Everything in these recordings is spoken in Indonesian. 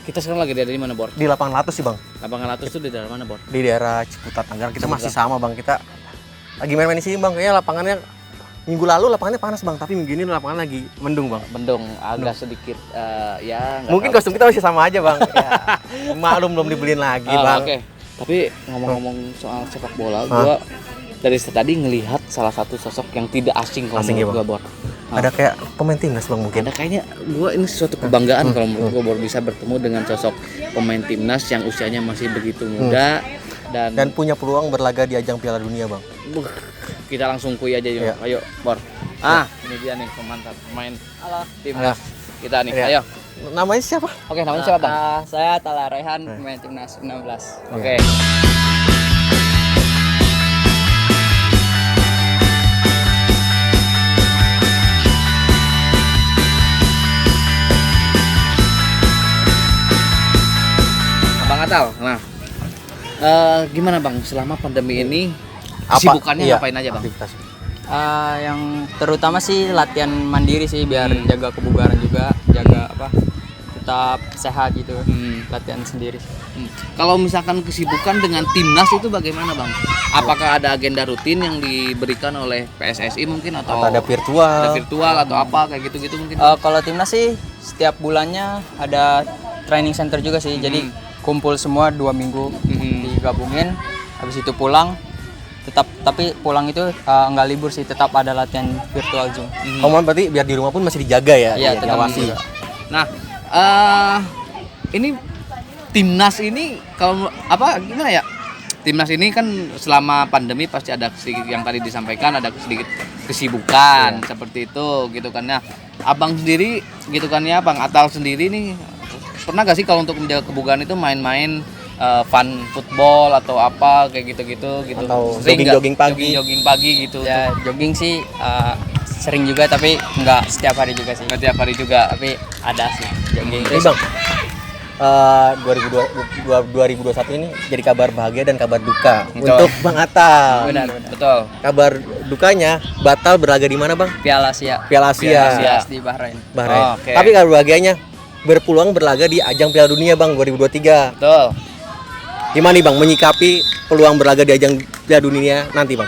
Kita sekarang lagi di mana, Bor? Di lapangan Latus sih, Bang. Lapangan Latus itu di daerah mana, Bor? Di daerah Ciputat, Tangerang. Kita masih sama, Bang. Kita lagi main-main di sini, Bang. Kayaknya lapangannya minggu lalu lapangannya panas, Bang, tapi minggu ini lapangan lagi mendung, Bang. Mendung, agak sedikit ya. Mungkin kostum kita masih sama aja, Bang. Ya, maklum belum dibeliin lagi, Bang. Oke. Tapi ngomong-ngomong soal sepak bola, gua dari tadi ngelihat salah satu sosok yang tidak asing kalau menurut gua, Bor. Ada kayak pemain timnas, Bang, mungkin. Ada kayaknya gua ini suatu kebanggaan kalau menurut gua Bor bisa bertemu dengan sosok pemain timnas yang usianya masih begitu muda dan punya peluang berlaga di ajang Piala Dunia, Bang. Kita langsung kuy aja yuk. Iya. Ayo, Bor. Ini dia nih pemain timnas kita nih. Iya. Ayo. Namanya siapa? Oke, namanya siapa, Bang? Saya Tala Rehan, pemain timnas 16. Oke. Bang Atal, nah gimana Bang selama pandemi ini kesibukannya ngapain aja Bang? Yang terutama sih latihan mandiri sih biar jaga kebugaran juga, jaga tetap sehat gitu. Latihan sendiri. Kalau misalkan kesibukan dengan timnas itu bagaimana Bang? Apakah ada agenda rutin yang diberikan oleh PSSI mungkin atau ada virtual? Ada virtual atau apa kayak gitu-gitu mungkin? Kalau timnas sih setiap bulannya ada training center juga sih. Jadi kumpul semua 2 minggu digabungin, habis itu pulang. Tapi pulang itu nggak libur sih, tetap ada latihan virtual Zoom. Berarti biar di rumah pun masih dijaga ya? Iya, tetap diawasi. Nah, ini timnas ini kalau gimana ya? Timnas ini kan selama pandemi pasti ada sedikit yang tadi disampaikan, ada sedikit kesibukan seperti itu gitu kan ya. Abang sendiri gitu kan ya, Bang Atal sendiri nih pernah gak sih kalau untuk menjaga kebugaran itu main-main fun football atau apa kayak gitu-gitu gitu? Atau jogging pagi gitu? Ya jogging sih sering juga, tapi nggak setiap hari juga sih. Nggak tiap hari juga. Tapi ada sih jogging. Ini Bang, 2021 ini jadi kabar bahagia dan kabar duka untuk Bang Atal. Benar. Betul. Kabar dukanya batal berlaga di mana, Bang? Piala Asia di Bahrain. Oh, okay. Tapi kabar bahagianya berpeluang berlaga di ajang Piala Dunia, Bang, 2023. Betul. Gimana nih, Bang, menyikapi peluang berlaga di ajang Piala Dunia nanti, Bang?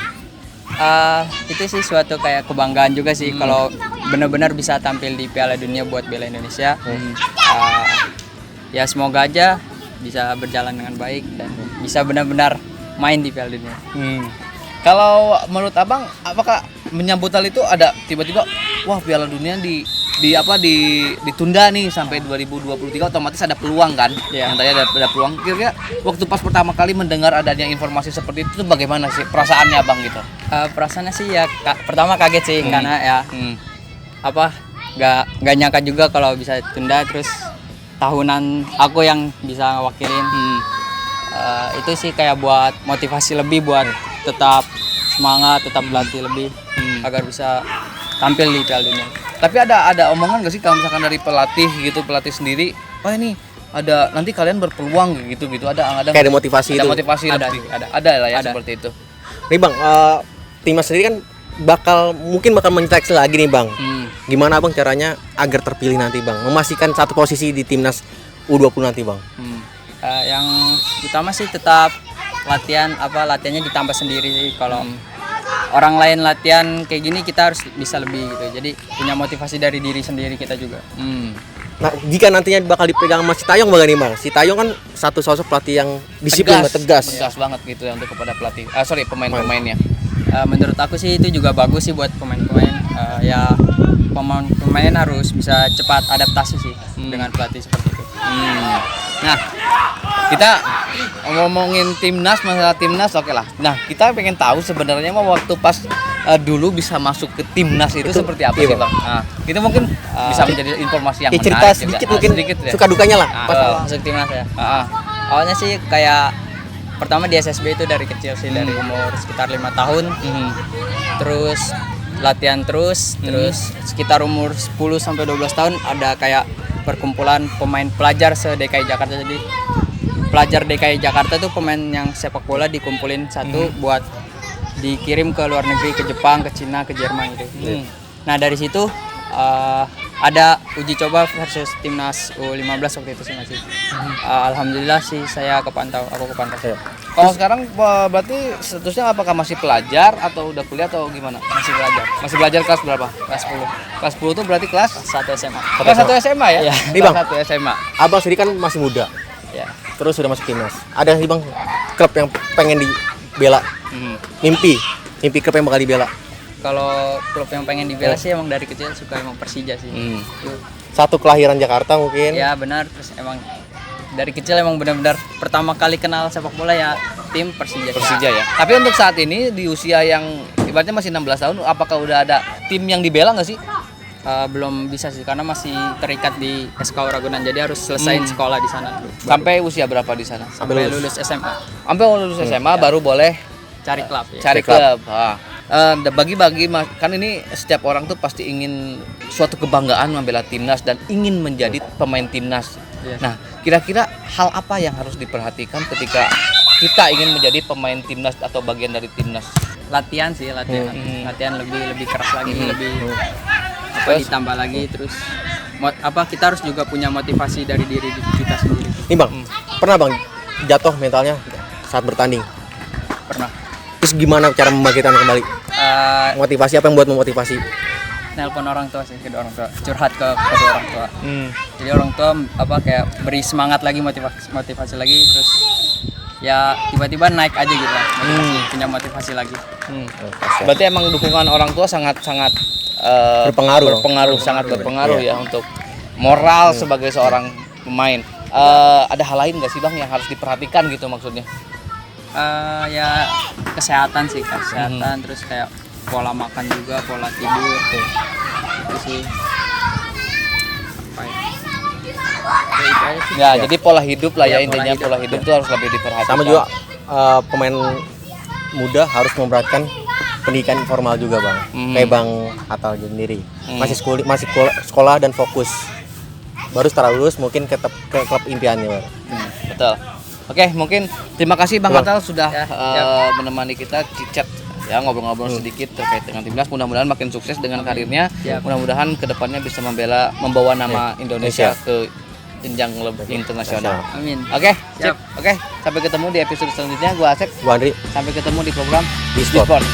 Itu sih suatu kayak kebanggaan juga sih kalau benar-benar bisa tampil di Piala Dunia buat bela Indonesia. Ya semoga aja bisa berjalan dengan baik dan bisa benar-benar main di Piala Dunia. Kalau menurut Abang, apakah menyambut hal itu ada tiba-tiba wah Piala Dunia ditunda nih sampai 2023, otomatis ada peluang kan? Iya. Yang tadi ada peluang. Kira-kira waktu pas pertama kali mendengar adanya informasi seperti itu bagaimana sih perasaannya Abang gitu? Perasaannya sih ya pertama kaget sih karena ya nggak nyangka juga kalau bisa tunda, terus tahunan aku yang bisa wakilin. Itu sih kayak buat motivasi lebih buat tetap semangat, tetap berlatih lebih agar bisa tampil di Piala Dunia. Tapi ada omongan gak sih kalau misalkan dari pelatih sendiri, oh ini ada nanti kalian berpeluang gitu ada kayak ada motivasi ada itu. Motivasi ada lah ya seperti itu. Nih, Bang, timnas sendiri kan mungkin bakal menyeleksi lagi nih, Bang. Gimana Bang caranya agar terpilih nanti, Bang? Memastikan satu posisi di timnas U20 nanti, Bang. Yang utama sih tetap latihannya ditambah sendiri sih. Kalau orang lain latihan kayak gini, kita harus bisa lebih gitu. Jadi punya motivasi dari diri sendiri kita juga. Nah, jika nantinya bakal dipegang sama Sintayong bagaimana nih, Bang? Sintayong kan satu sosok pelatih yang disiplin, tegas banget gitu ya untuk kepada pemain-pemainnya. Menurut aku sih itu juga bagus sih buat pemain-pemain. Ya pemain harus bisa cepat adaptasi sih dengan pelatih seperti itu. Nah, kita ngomongin masalah timnas, oke lah. Nah, kita pengen tahu sebenarnya waktu pas dulu bisa masuk ke timnas itu seperti apa sih, Bang? Nah, itu mungkin bisa menjadi informasi yang menarik cerita juga. sedikit mungkin ya. suka dukanya lah pas masuk timnas ya. Awalnya sih kayak pertama di SSB itu dari kecil sih, dari umur sekitar 5 tahun. Terus latihan terus sekitar umur 10 sampai 12 tahun ada kayak perkumpulan pemain pelajar se-DKI Jakarta. Jadi pelajar DKI Jakarta tuh pemain yang sepak bola dikumpulin satu buat dikirim ke luar negeri, ke Jepang, ke Cina, ke Jerman gitu. Nah dari situ ada uji coba versus timnas U15 waktu itu sih masih. Alhamdulillah sih aku kepantau. Kalau sekarang berarti statusnya apakah masih pelajar atau udah kuliah atau gimana? Masih belajar. Masih belajar kelas berapa? Kelas 10. Kelas 10 tuh berarti kelas 1 SMA. kelas 1 SMA ya? Iya. Nih, Bang. Kelas 1 SMA. Abang sendiri kan masih muda, Ya. terus sudah masuk timnas. Ada sih bang klub yang pengen dibela, mimpi klub yang bakal dibela. Kalau klub yang pengen dibela sih emang dari kecil suka emang Persija sih. Itu. Satu kelahiran Jakarta mungkin. Ya benar, terus emang dari kecil emang benar-benar pertama kali kenal sepak bola ya tim Persija. Persija ya. Tapi untuk saat ini di usia yang ibaratnya masih 16 tahun, apakah udah ada tim yang dibela nggak sih? Belum bisa sih karena masih terikat di SK Ragunan, jadi harus selesain sekolah di sana dulu. Sampai usia berapa di sana? Sampai lulus SMA. Sampai lulus SMA baru boleh Cari klub ya. cari klub. Bagi-bagi kan ini setiap orang tuh pasti ingin suatu kebanggaan membela timnas dan ingin menjadi pemain timnas. Yes. Nah, kira-kira hal apa yang harus diperhatikan ketika kita ingin menjadi pemain timnas atau bagian dari timnas? Latihan sih, latihan lebih keras lagi, lebih Terus? ditambah lagi, terus kita harus juga punya motivasi dari diri kita sendiri. Nih bang, pernah bang jatuh mentalnya saat bertanding? Pernah Terus gimana cara membangkitkan kembali? Motivasi apa yang buat memotivasi? nelpon orang tua sih, ke orang tua, curhat ke kedua orang tua. Jadi orang tua kayak beri semangat lagi, motivasi lagi, terus ya tiba-tiba naik aja gitu lah, punya motivasi lagi. Berarti emang dukungan orang tua sangat Berpengaruh. sangat berpengaruh ya untuk moral sebagai seorang pemain. Ada hal lain nggak sih bang yang harus diperhatikan gitu maksudnya? Ya kesehatan sih, terus kayak pola makan juga, pola tidur, itu sih. Ya, jadi pola hidup lah ya, Ya, intinya pola hidup itu harus lebih diperhatikan. Sama juga pemain muda harus memperhatikan pendidikan formal juga bang. Kayak bang Atal sendiri masih sekolah dan fokus. Baru setelah lulus mungkin ke klub impiannya bang. Betul. Oke, mungkin terima kasih Bang Atal sudah menemani kita chat ya, ngobrol-ngobrol sedikit terkait dengan timnas. Mudah-mudahan makin sukses dengan karirnya. Mudah-mudahan kedepannya bisa membawa nama Indonesia ke jenjang lebih internasional. Amin. Oke, sip. Oke, sampai ketemu di episode selanjutnya. Gua Asep. Gua Andri. Sampai ketemu di program Di Sport. Sport.